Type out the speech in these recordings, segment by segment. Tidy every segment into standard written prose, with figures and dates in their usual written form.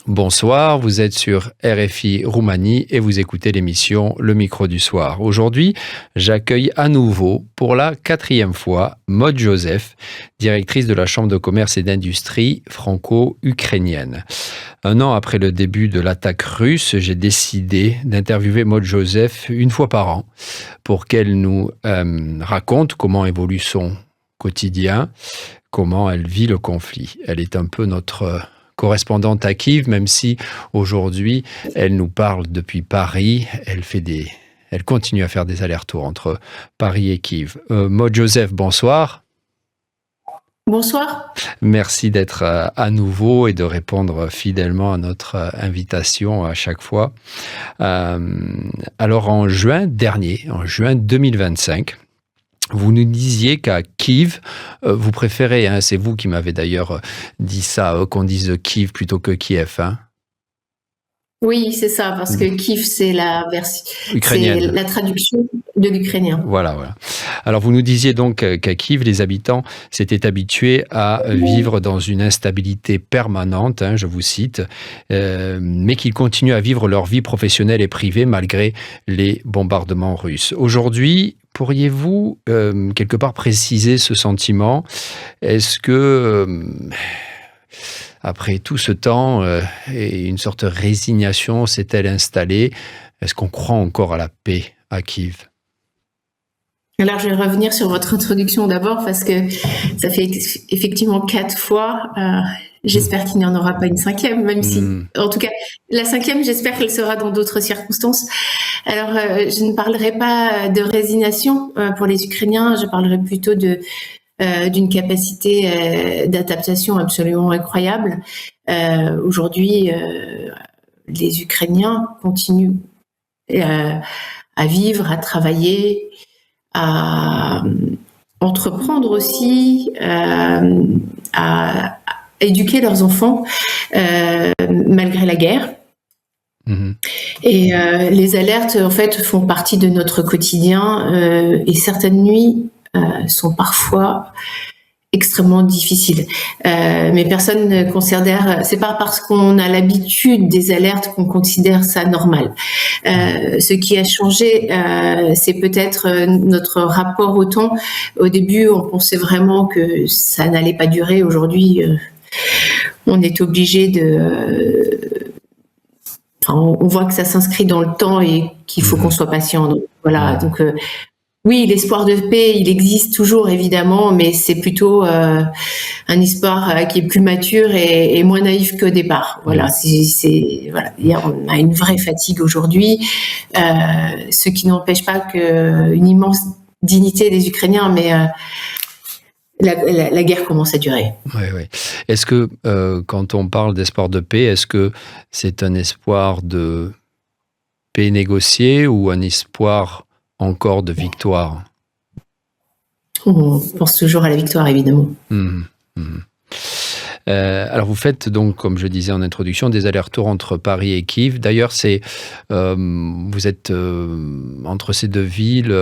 Bonsoir, vous êtes sur RFI Roumanie et vous écoutez l'émission Le Micro du Soir. Aujourd'hui, j'accueille à nouveau, pour la 4e fois, Maud Joseph, directrice de la Chambre de commerce et d'industrie franco-ukrainienne. Un an après le début de l'attaque russe, j'ai décidé d'interviewer Maud Joseph une fois par an pour qu'elle nous raconte comment évolue son quotidien, comment elle vit le conflit. Elle est un peu notre correspondante à Kiev, même si aujourd'hui elle nous parle depuis Paris. Elle continue à faire des allers-retours entre Paris et Kiev. Maud Joseph, bonsoir. Bonsoir. Merci d'être à nouveau et de répondre fidèlement à notre invitation à chaque fois. Alors en juin dernier, en juin 2025, vous nous disiez qu'à Kiev, vous préférez, c'est vous qui m'avez d'ailleurs dit ça, qu'on dise Kiev plutôt que Kiev. Oui, c'est ça, parce que Kiev, c'est la version ukrainienne, c'est la traduction de l'ukrainien. Voilà. Alors vous nous disiez donc qu'à Kiev, les habitants s'étaient habitués à vivre dans une instabilité permanente, je vous cite, mais qu'ils continuent à vivre leur vie professionnelle et privée malgré les bombardements russes. Aujourd'hui, pourriez-vous quelque part préciser ce sentiment ? Est-ce que, après tout ce temps, et une sorte de résignation s'est-elle installée ? Est-ce qu'on croit encore à la paix à Kiev ? Alors, je vais revenir sur votre introduction d'abord, parce que ça fait effectivement 4 fois. J'espère qu'il n'y en aura pas une 5e, même si, en tout cas, la 5e, j'espère qu'elle sera dans d'autres circonstances. Alors, je ne parlerai pas de résignation pour les Ukrainiens, je parlerai plutôt d'une capacité d'adaptation absolument incroyable. Aujourd'hui, les Ukrainiens continuent à vivre, à travailler, à entreprendre aussi, à éduquer leurs enfants malgré la guerre. Et les alertes, en fait, font partie de notre quotidien et certaines nuits sont parfois extrêmement difficiles. Mais personne ne considère, c'est pas parce qu'on a l'habitude des alertes qu'on considère ça normal. Ce qui a changé, c'est peut-être notre rapport au temps. Au début, on pensait vraiment que ça n'allait pas durer. Aujourd'hui, on est obligé on voit que ça s'inscrit dans le temps et qu'il faut qu'on soit patient. Donc, voilà. Donc, oui, l'espoir de paix, il existe toujours évidemment, mais c'est plutôt un espoir qui est plus mature et moins naïf qu'au départ. Voilà, on a une vraie fatigue aujourd'hui, ce qui n'empêche pas une immense dignité des Ukrainiens, mais la guerre commence à durer. Oui. Est-ce que quand on parle d'espoir de paix, est-ce que c'est un espoir de paix négociée ou un espoir encore de victoire ? On pense toujours à la victoire, évidemment. Alors vous faites donc, comme je disais en introduction, des allers-retours entre Paris et Kiev. D'ailleurs, vous êtes entre ces deux villes.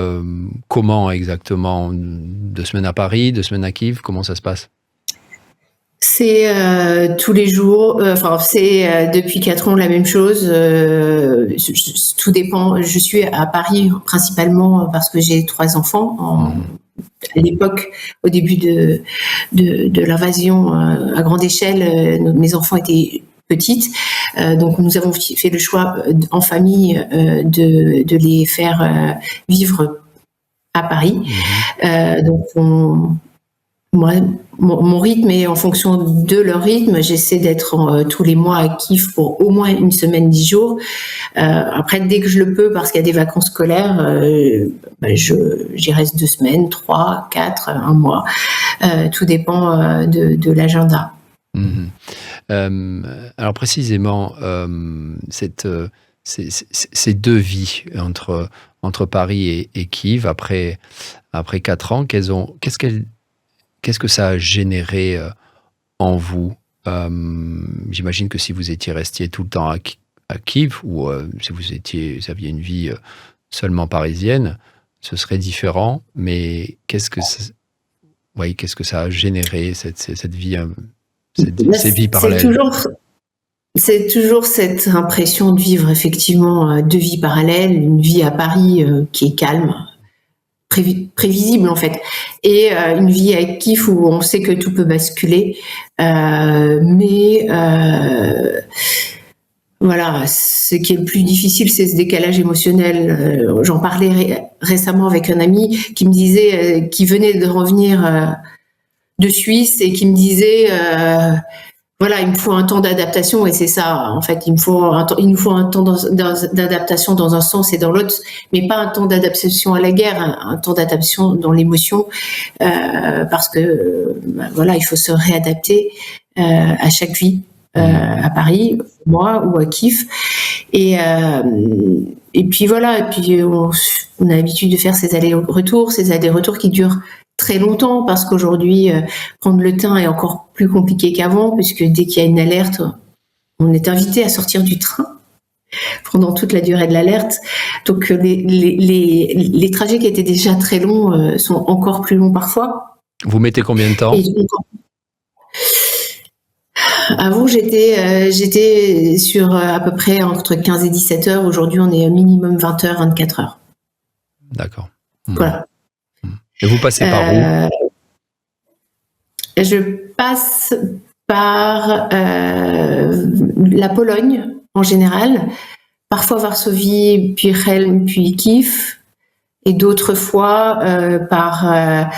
Comment exactement ? 2 semaines à Paris, 2 semaines à Kiev ? Comment ça se passe ? C'est tous les jours, c'est depuis 4 ans la même chose. Tout dépend. Je suis à Paris principalement parce que j'ai 3 enfants. À l'époque, au début de l'invasion à grande échelle, mes enfants étaient petites. Donc nous avons fait le choix en famille de les faire vivre à Paris. Donc moi, mon rythme est en fonction de leur rythme. J'essaie d'être tous les mois à Kiev pour au moins 1 semaine, 10 jours. Après, dès que je le peux, parce qu'il y a des vacances scolaires, j'y reste 2 semaines, 3, 4, 1 mois. Tout dépend de l'agenda. Alors précisément, ces 2 vies entre Paris et Kiev, après 4 ans, qu'est-ce que ça a généré en vous ? J'imagine que si vous étiez resté tout le temps à Kiev, ou si vous aviez une vie seulement parisienne, ce serait différent. Mais qu'est-ce que ça a généré, cette vie, ces vies parallèles ? C'est toujours cette impression de vivre effectivement deux vies parallèles, une vie à Paris qui est calme, prévisible en fait, et une vie à Kiev où on sait que tout peut basculer, mais voilà, ce qui est le plus difficile, c'est ce décalage émotionnel. J'en parlais récemment avec un ami qui me disait, qui venait de revenir de Suisse et qui me disait, voilà, il me faut un temps d'adaptation, et c'est ça, en fait, il nous faut un temps d'adaptation dans un sens et dans l'autre, mais pas un temps d'adaptation à la guerre, un temps d'adaptation dans l'émotion, parce que voilà, il faut se réadapter à chaque vie. À Paris, moi, ou à Kiev. Et puis voilà, et puis on a l'habitude de faire ces allers-retours qui durent très longtemps, parce qu'aujourd'hui, prendre le train est encore plus compliqué qu'avant, puisque dès qu'il y a une alerte, on est invité à sortir du train pendant toute la durée de l'alerte. Donc les trajets qui étaient déjà très longs sont encore plus longs parfois. Vous mettez combien de temps ? Avant, j'étais sur à peu près entre 15 et 17 heures. Aujourd'hui, on est au minimum 20 heures, 24 heures. D'accord. Voilà. Et vous passez par où ? Je passe par la Pologne, en général. Parfois Varsovie, puis Chelm, puis Kiev. Et d'autres fois, par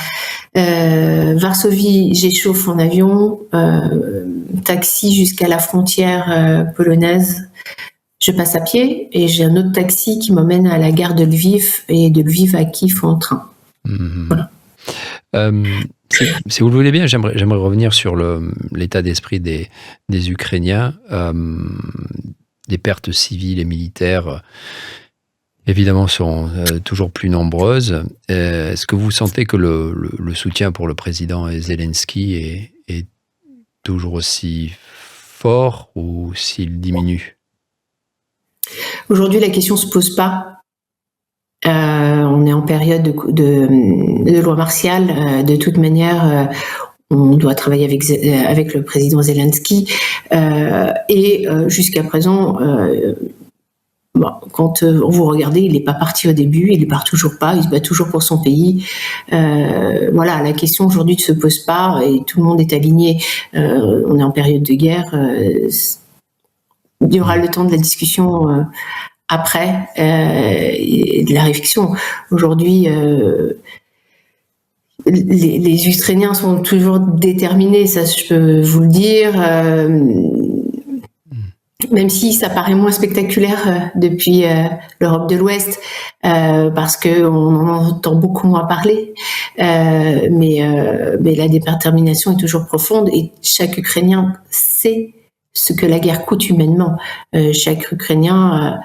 Varsovie, j'échauffe en avion, taxi jusqu'à la frontière polonaise. Je passe à pied et j'ai un autre taxi qui m'emmène à la gare de Lviv, et de Lviv à Kiev en train. Voilà. Si vous le voulez bien, j'aimerais revenir sur l'état d'esprit des Ukrainiens. Des pertes civiles et militaires évidemment sont toujours plus nombreuses. Est-ce que vous sentez que le soutien pour le président Zelensky est toujours aussi fort, ou s'il diminue ? Aujourd'hui, la question ne se pose pas. On est en période de loi martiale. De toute manière, on doit travailler avec le président Zelensky. Et jusqu'à présent, quand vous regardez, il n'est pas parti au début, il ne part toujours pas, il se bat toujours pour son pays. Voilà, la question aujourd'hui ne se pose pas et tout le monde est aligné. On est en période de guerre. Il y aura le temps de la discussion après et de la réflexion. Aujourd'hui, les Ukrainiens sont toujours déterminés, ça je peux vous le dire. Même si ça paraît moins spectaculaire depuis l'Europe de l'Ouest, parce qu'on en entend beaucoup moins parler, mais la détermination est toujours profonde, et chaque Ukrainien sait ce que la guerre coûte humainement. Chaque Ukrainien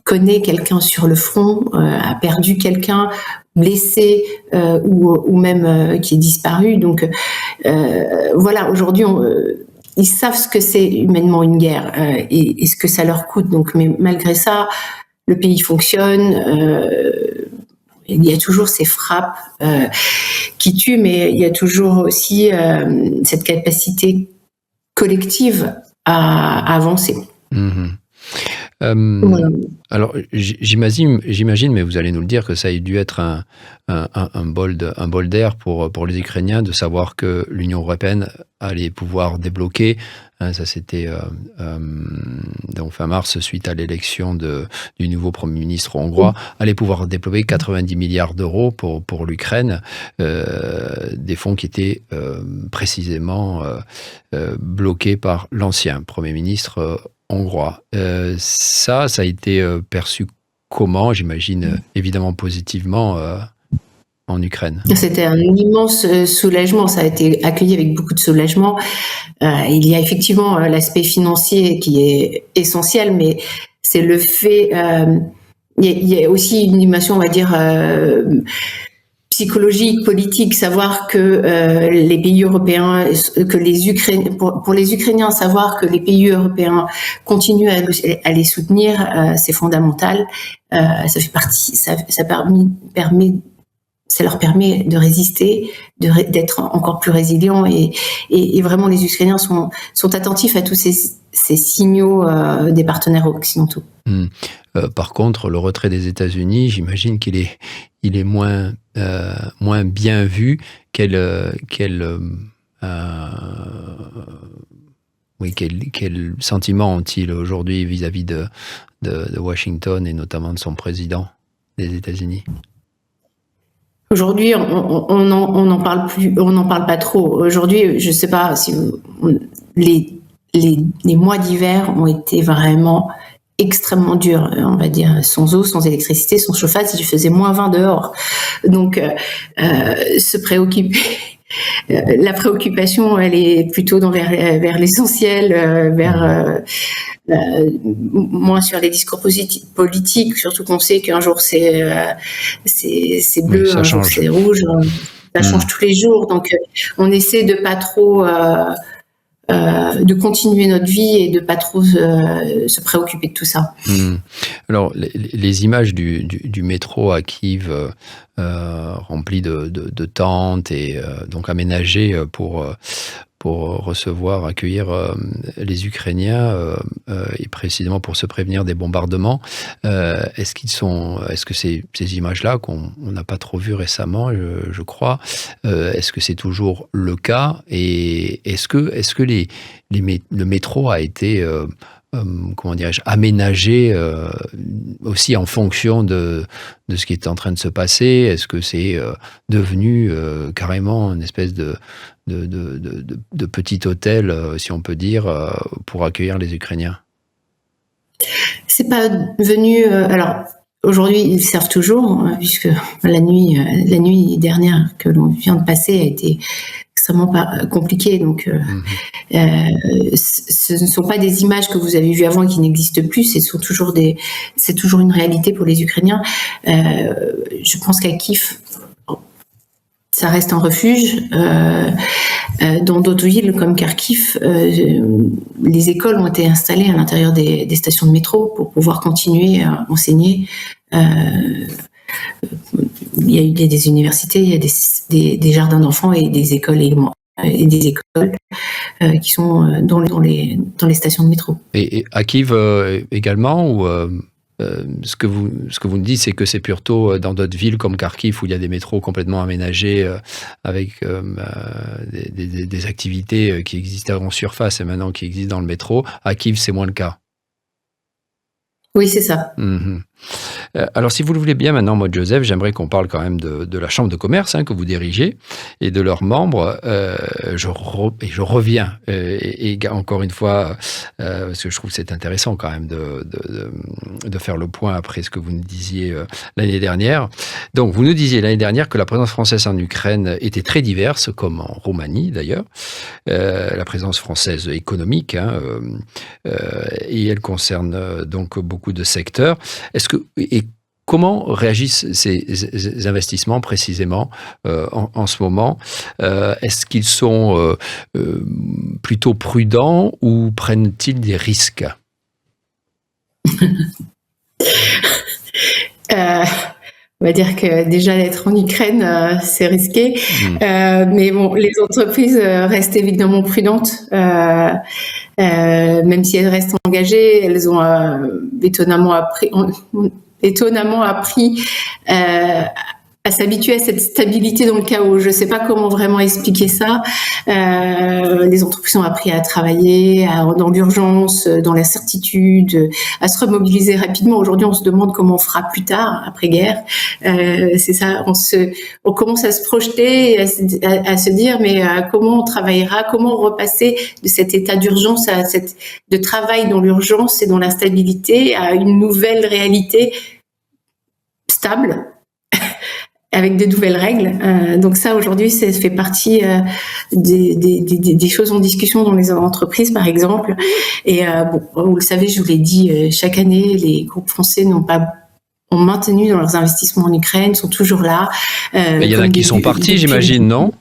connaît quelqu'un sur le front, a perdu quelqu'un, blessé, ou même qui est disparu. Donc voilà, aujourd'hui ils savent ce que c'est humainement une guerre, et ce que ça leur coûte. Donc, mais malgré ça, le pays fonctionne. Il y a toujours ces frappes qui tuent, mais il y a toujours aussi cette capacité collective à avancer. Voilà. Alors, j'imagine, mais vous allez nous le dire, que ça a dû être un bol d'air pour les Ukrainiens de savoir que l'Union européenne allait pouvoir débloquer. Ça, c'était donc fin mars, suite à l'élection du nouveau Premier ministre hongrois, allait pouvoir déployer 90 milliards d'euros pour l'Ukraine, des fonds qui étaient précisément bloqués par l'ancien Premier ministre hongrois. Ça a été perçu comment ? J'imagine évidemment positivement en Ukraine. C'était un immense soulagement, ça a été accueilli avec beaucoup de soulagement. Il y a effectivement l'aspect financier qui est essentiel, mais c'est le fait... il y a aussi une dimension, on va dire... psychologique, politique, savoir que les pays européens, que pour les Ukrainiens, savoir que les pays européens continuent à les soutenir, c'est fondamental. Ça fait partie, ça permet ça leur permet de résister, d'être encore plus résilients et vraiment les Ukrainiens sont attentifs à tous ces signaux des partenaires occidentaux. Par contre, le retrait des États-Unis, j'imagine qu'il est moins bien vu. Quel sentiment ont-ils aujourd'hui vis-à-vis de Washington et notamment de son président des États-Unis? Aujourd'hui, on n'en parle plus, on n'en parle pas trop. Aujourd'hui, je ne sais pas si les mois d'hiver ont été vraiment extrêmement durs, on va dire, sans eau, sans électricité, sans chauffage, il faisait -20 dehors. Donc, se préoccuper. La préoccupation, elle est plutôt vers l'essentiel, moins sur les discours politiques, surtout qu'on sait qu'un jour c'est bleu, oui, un jour c'est rouge, ça change tous les jours. Donc, on essaie de pas trop de continuer notre vie et de pas trop se préoccuper de tout ça. Alors, les images du métro à Kiev rempli de tentes et donc aménagées pour accueillir les Ukrainiens et précisément pour se prévenir des bombardements. Est-ce que ces images-là qu'on n'a pas trop vues récemment, je crois, est-ce que c'est toujours le cas et est-ce que le métro a été comment dirais-je, aménagé aussi en fonction de ce qui est en train de se passer? Est-ce que c'est devenu carrément une espèce de petit hôtel, si on peut dire, pour accueillir les Ukrainiens? C'est pas venu. Alors aujourd'hui, ils servent toujours, puisque la nuit dernière que l'on vient de passer a été extrêmement compliquée. Donc, ce ne sont pas des images que vous avez vues avant et qui n'existent plus. C'est toujours une réalité pour les Ukrainiens. Je pense qu'à Kiev, ça reste un refuge. Dans d'autres villes comme Kharkiv, les écoles ont été installées à l'intérieur des stations de métro pour pouvoir continuer à enseigner. Il y a des universités, il y a des jardins d'enfants et des écoles qui sont dans les stations de métro. Et à Kiev également, ou ce que vous nous dites, c'est que c'est plutôt dans d'autres villes comme Kharkiv où il y a des métros complètement aménagés avec des activités qui existaient en surface et maintenant qui existent dans le métro. À Kiev, c'est moins le cas. Oui, c'est ça. Alors, si vous le voulez bien, maintenant, moi, Joseph, j'aimerais qu'on parle quand même de la Chambre de commerce que vous dirigez et de leurs membres. Je reviens, et encore une fois, parce que je trouve que c'est intéressant quand même de faire le point après ce que vous nous disiez l'année dernière. Donc, vous nous disiez l'année dernière que la présence française en Ukraine était très diverse, comme en Roumanie d'ailleurs. La présence française économique, et elle concerne donc beaucoup de secteurs. Et comment réagissent ces investissements précisément en ce moment? Est-ce qu'ils sont plutôt prudents ou prennent-ils des risques? On va dire que déjà d'être en Ukraine, c'est risqué. Mais bon, les entreprises restent évidemment prudentes. Même si elles restent engagées, elles ont étonnamment appris à s'habituer à cette stabilité dans le chaos. Je ne sais pas comment vraiment expliquer ça. Les entreprises ont appris à travailler dans l'urgence, dans l'incertitude, à se remobiliser rapidement. Aujourd'hui, on se demande comment on fera plus tard, après-guerre. C'est ça, on commence à se projeter, à se dire, mais comment on travaillera, comment repasser de cet état d'urgence de travail dans l'urgence et dans l'instabilité à une nouvelle réalité stable, avec de nouvelles règles. Donc ça, aujourd'hui, ça fait partie des choses en discussion dans les entreprises, par exemple. Et vous le savez, je vous l'ai dit, chaque année, les groupes français ont maintenu dans leurs investissements en Ukraine, sont toujours là. Mais il y en a qui sont partis, j'imagine, non?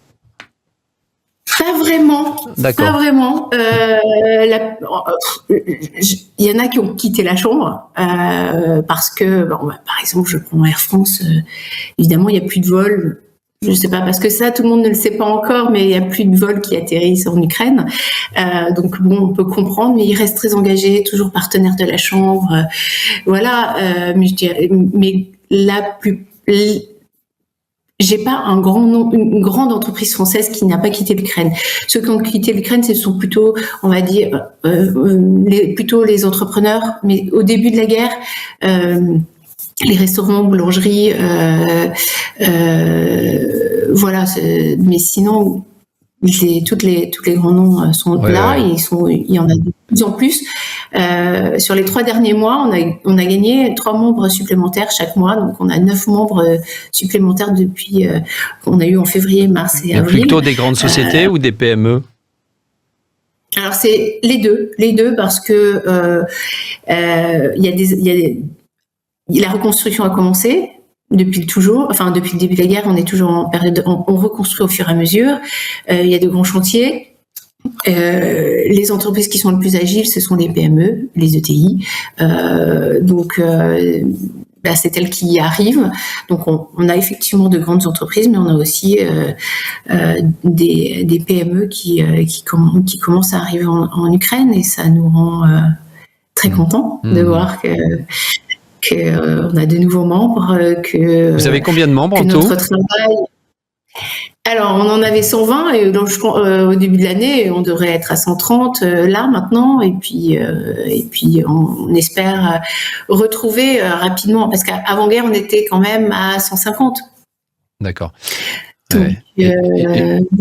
Pas vraiment. D'accord. Pas vraiment. Il y en a qui ont quitté la chambre parce que, par exemple, je prends Air France. Évidemment, il n'y a plus de vols. Je ne sais pas, parce que ça, tout le monde ne le sait pas encore, mais il n'y a plus de vols qui atterrissent en Ukraine. Donc, on peut comprendre, mais ils restent très engagés, toujours partenaires de la chambre. Voilà. Mais j'ai pas une grande entreprise française qui n'a pas quitté l'Ukraine. Ceux qui ont quitté l'Ukraine, ce sont plutôt, on va dire, plutôt les entrepreneurs. Mais au début de la guerre, les restaurants, boulangeries, voilà. Mais sinon, toutes les grands noms sont là. Ouais. Il y en a de plus en plus. Sur les 3 derniers mois, on a gagné 3 membres supplémentaires chaque mois. Donc, on a 9 membres supplémentaires depuis qu'on a eu en février, mars et avril. Plutôt des grandes sociétés ou des PME? Alors, c'est les deux, parce que la reconstruction a commencé. Depuis le début de la guerre, on est toujours en période, on reconstruit au fur et à mesure. Il y a de grands chantiers. Les entreprises qui sont les plus agiles, ce sont les PME, les ETI. C'est elles qui y arrivent. Donc, on a effectivement de grandes entreprises, mais on a aussi des PME qui commencent à arriver en Ukraine, et ça nous rend très contents de voir qu'on a de nouveaux membres. Vous avez combien de membres en tout? Alors, on en avait 120 et au début de l'année, on devrait être à 130 là maintenant, et puis on espère retrouver rapidement, parce qu'avant-guerre, on était quand même à 150. D'accord. Donc, et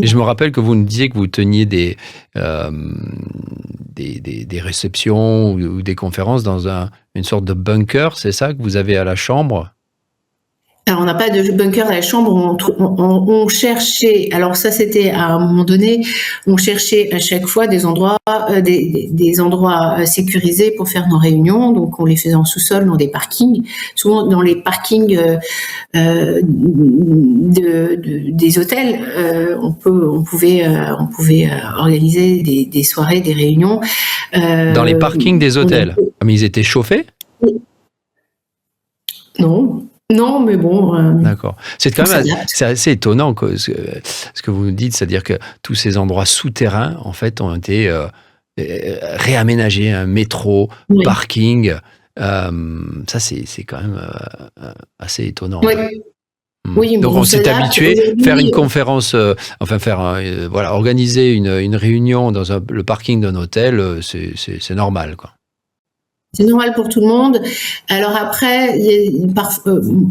je me rappelle que vous nous disiez que vous teniez des réceptions ou des conférences dans une sorte de bunker, c'est ça que vous avez à la chambre? Alors, on n'a pas de bunker à la chambre, on cherchait, alors ça c'était à un moment donné, on cherchait à chaque fois des endroits sécurisés pour faire nos réunions, donc on les faisait en sous-sol, dans des parkings, souvent dans les parkings des hôtels, on pouvait organiser des soirées, des réunions. Dans les parkings des hôtels? Mais ils étaient chauffés? Non, mais bon. D'accord. C'est quand même assez étonnant ce que vous nous dites, c'est-à-dire que tous ces endroits souterrains, en fait, ont été réaménagés, un métro, parking. Ça, c'est quand même assez étonnant. Oui. Oui, donc on s'est habitué à faire une conférence, organiser une réunion dans le parking d'un hôtel, c'est normal, quoi. C'est normal pour tout le monde. Alors après,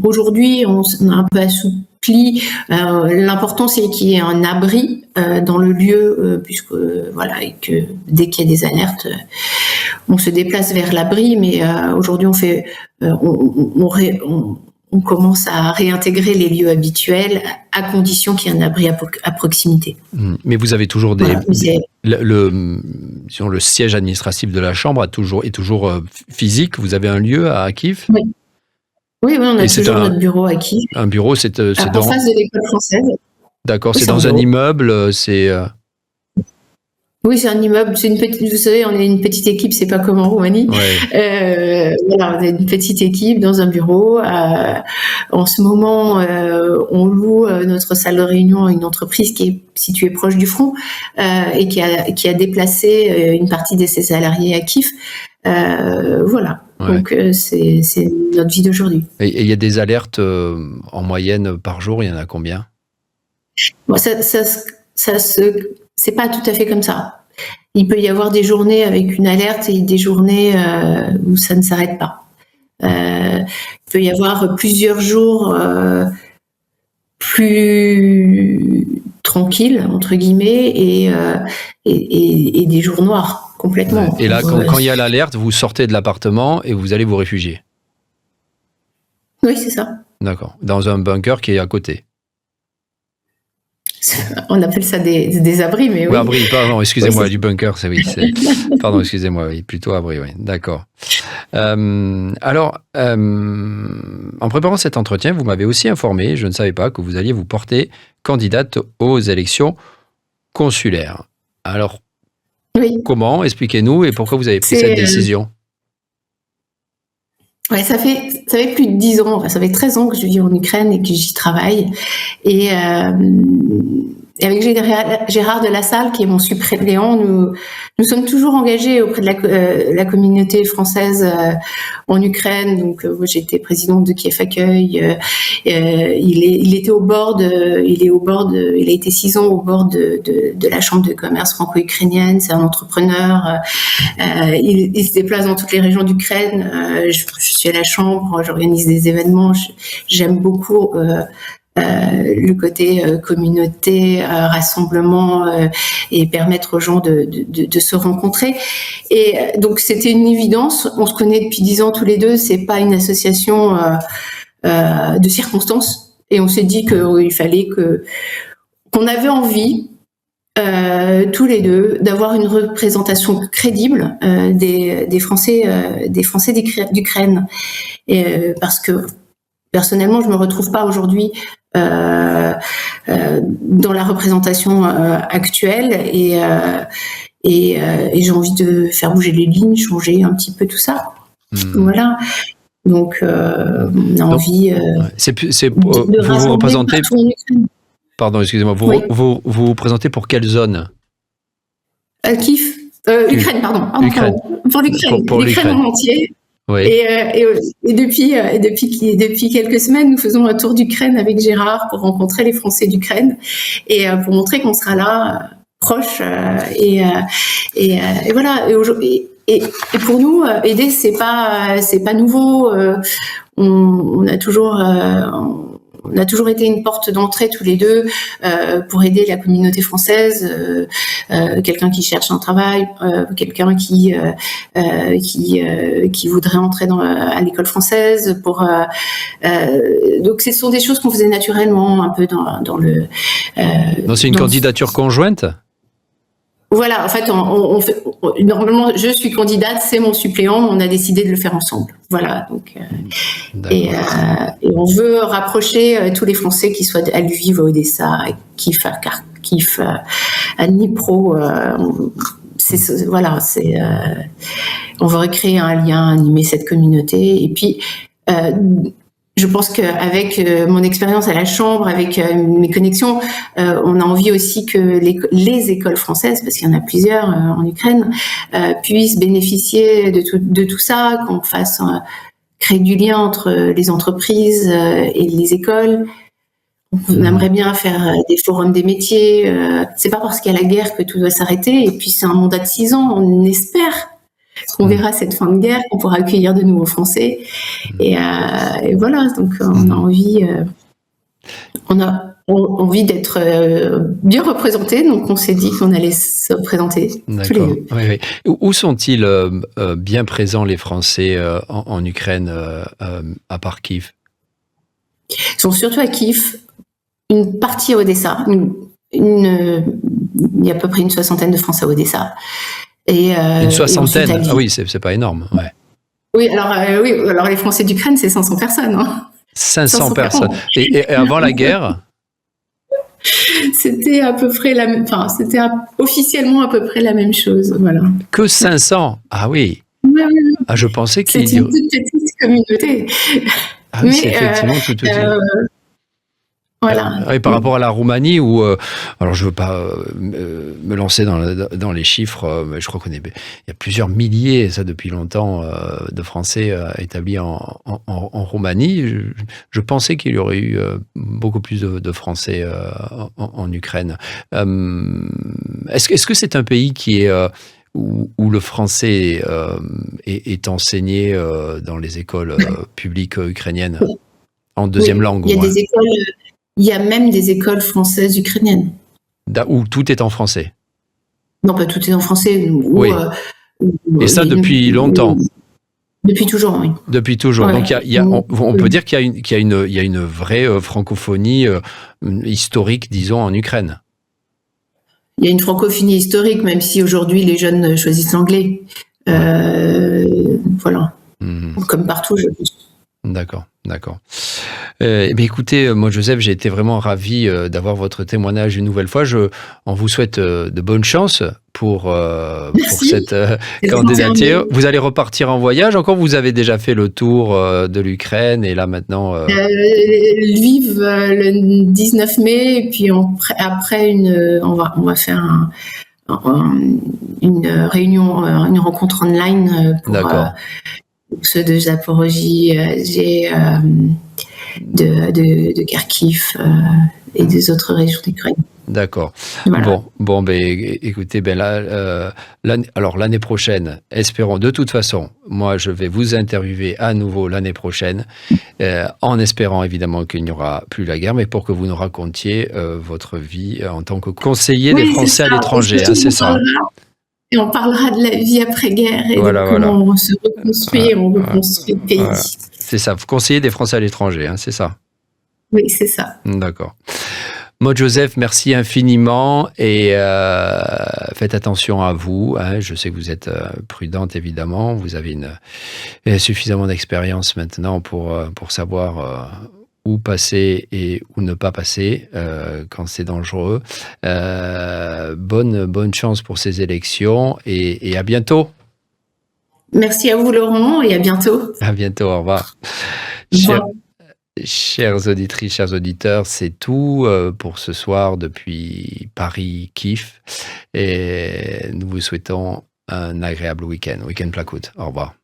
aujourd'hui, on a un peu assoupli. L'important, c'est qu'il y ait un abri dans le lieu, puisque et que dès qu'il y a des alertes, on se déplace vers l'abri. Mais aujourd'hui, on commence à réintégrer les lieux habituels à condition qu'il y ait un abri à proximité. Mais vous avez toujours le siège administratif de la Chambre est toujours physique. Vous avez un lieu à Kiev? Oui, on a toujours notre bureau à Kiev. Un bureau, c'est en face de l'école française. D'accord, c'est dans un immeuble, c'est... Oui, c'est un immeuble, vous savez, on est une petite équipe, c'est pas comme en Roumanie. Ouais. On est une petite équipe dans un bureau. En ce moment, on loue notre salle de réunion à une entreprise qui est située proche du front et qui a déplacé une partie de ses salariés à Kiev. Voilà. Ouais. Donc c'est notre vie d'aujourd'hui. Et il y a des alertes en moyenne par jour, il y en a combien? Bon, c'est pas tout à fait comme ça. Il peut y avoir des journées avec une alerte et des journées où ça ne s'arrête pas. Il peut y avoir plusieurs jours plus tranquilles, entre guillemets, et des jours noirs, complètement. Et là, quand il y a l'alerte, vous sortez de l'appartement et vous allez vous réfugier? Oui, c'est ça. D'accord. Dans un bunker qui est à côté? On appelle ça des abris, mais oui. Abri, pardon, excusez-moi, oui, du bunker, pardon, excusez-moi, oui, plutôt abri, oui, d'accord. Alors, en préparant cet entretien, vous m'avez aussi informé, je ne savais pas, que vous alliez vous porter candidate aux élections consulaire. Alors, Oui. comment? Expliquez-nous et pourquoi vous avez pris cette décision? Ouais, ça fait plus de 10 ans, enfin, ça fait 13 ans que je vis en Ukraine et que j'y travaille. Et avec Gérard de Lassalle, qui est mon suppléant, nous sommes toujours engagés auprès de la communauté française en Ukraine. Donc, j'ai été présidente de Kiev Accueil. Il était au bord il a été 6 ans au bord de la Chambre de commerce franco-ukrainienne. C'est un entrepreneur. Il se déplace dans toutes les régions d'Ukraine. Je suis à la Chambre, j'organise des événements. J'aime beaucoup le côté communauté, rassemblement et permettre aux gens de se rencontrer. Et donc c'était une évidence. On se connaît depuis 10 ans tous les deux. C'est pas une association de circonstances. Et on s'est dit qu'il fallait qu'on avait envie tous les deux d'avoir une représentation crédible des Français d'Ukraine. Parce que personnellement, je me retrouve pas aujourd'hui dans la représentation actuelle et j'ai envie de faire bouger les lignes, changer un petit peu tout ça. Voilà. Donc, on a envie de vous représentez. partout en Ukraine. Pardon, excusez-moi. Vous vous présentez pour quelle zone? Kiev, Ukraine, pardon. Ukraine. Pour l'Ukraine. Pour l'Ukraine en entier. Oui. Et depuis quelques semaines, nous faisons un tour d'Ukraine avec Gérard pour rencontrer les Français d'Ukraine et pour montrer qu'on sera là, proche. Et voilà. Et pour nous, aider, c'est pas nouveau. On a toujours été une porte d'entrée tous les deux pour aider la communauté française, quelqu'un qui cherche un travail, quelqu'un qui voudrait entrer à l'école française. Donc ce sont des choses qu'on faisait naturellement un peu dans le. Non, c'est une candidature conjointe. Voilà, en fait, normalement, je suis candidate, c'est mon suppléant, on a décidé de le faire ensemble. Voilà, donc et on veut rapprocher tous les Français qui soient à Lviv, à Odessa, à Kiev, à Dnipro. On veut recréer un lien, animer cette communauté, et puis. Je pense qu'avec mon expérience à la Chambre, avec mes connexions, on a envie aussi que les écoles françaises, parce qu'il y en a plusieurs en Ukraine, puissent bénéficier de tout ça, qu'on fasse créer du lien entre les entreprises et les écoles. On aimerait bien faire des forums des métiers. C'est pas parce qu'il y a la guerre que tout doit s'arrêter. Et puis c'est un mandat de 6 ans, on espère qu'on verra cette fin de guerre, qu'on pourra accueillir de nouveaux Français. Et voilà, donc on a envie d'être bien représentés, donc on s'est dit qu'on allait se présenter tous les deux. Oui. Où sont-ils bien présents, les Français, en Ukraine, à part Kiev? Ils sont surtout à Kiev, une partie à Odessa. Il y a à peu près une 60aine de Français à Odessa. Une 60aine, ah oui, c'est pas énorme. Ouais. Oui, alors les Français d'Ukraine, c'est 500 personnes. Hein. 500 personnes. Et avant la guerre? C'était à peu près c'était officiellement à peu près la même chose. Voilà. Que 500? Ah oui. Ouais. Ah, je pensais qu'il y C'est une toute petite communauté. Ah oui, c'est effectivement tout petit. Voilà. Et par rapport à la Roumanie, où, alors je ne veux pas me lancer dans les chiffres, mais je crois qu'il y a plusieurs milliers, ça depuis longtemps, de Français établis en Roumanie. Je pensais qu'il y aurait eu beaucoup plus de Français en Ukraine. Est-ce que c'est un pays qui est où le français est enseigné dans les écoles publiques ukrainiennes en deuxième langue? Il y a des écoles. Il y a même des écoles françaises ukrainiennes. Où tout est en français? Non, pas tout est en français. Oui. Et ça depuis longtemps? Depuis toujours, oui. Depuis toujours. Ouais. Donc on peut dire qu'il y a une vraie francophonie historique, disons, en Ukraine. Il y a une francophonie historique, même si aujourd'hui les jeunes choisissent l'anglais. Voilà. Comme partout, je pense. D'accord, d'accord. Écoutez, moi, Joseph, j'ai été vraiment ravi d'avoir votre témoignage une nouvelle fois. On vous souhaite de bonnes chances pour cette Merci. C'est candidature. confirmé. Vous allez repartir en voyage encore? Vous avez déjà fait le tour de l'Ukraine et là maintenant... Lviv le 19 mai, et puis après on va faire une réunion, une rencontre online pour D'accord. ceux de Zaporogie, de Kharkiv et des autres régions d'Ukraine. D'accord. Voilà. Bon, écoutez, là, l'année prochaine, espérons. De toute façon, moi, je vais vous interviewer à nouveau l'année prochaine, en espérant évidemment qu'il n'y aura plus la guerre, mais pour que vous nous racontiez votre vie en tant que conseiller des Français à l'étranger. C'est ça. Et on parlera de la vie après-guerre et Voilà. de comment on se reconstruit et on reconstruit le pays. Voilà. C'est ça, conseiller des Français à l'étranger, c'est ça. Oui, c'est ça. D'accord. Maud Joseph, merci infiniment et faites attention à vous. Je sais que vous êtes prudente, évidemment. Vous avez suffisamment d'expérience maintenant pour savoir où passer et où ne pas passer quand c'est dangereux. Bonne chance pour ces élections et à bientôt. Merci à vous, Laurent, et à bientôt. À bientôt, au revoir. Chères auditrices, chers auditeurs, c'est tout pour ce soir depuis Paris, Kiev. Et nous vous souhaitons un agréable week-end Placoute. Au revoir.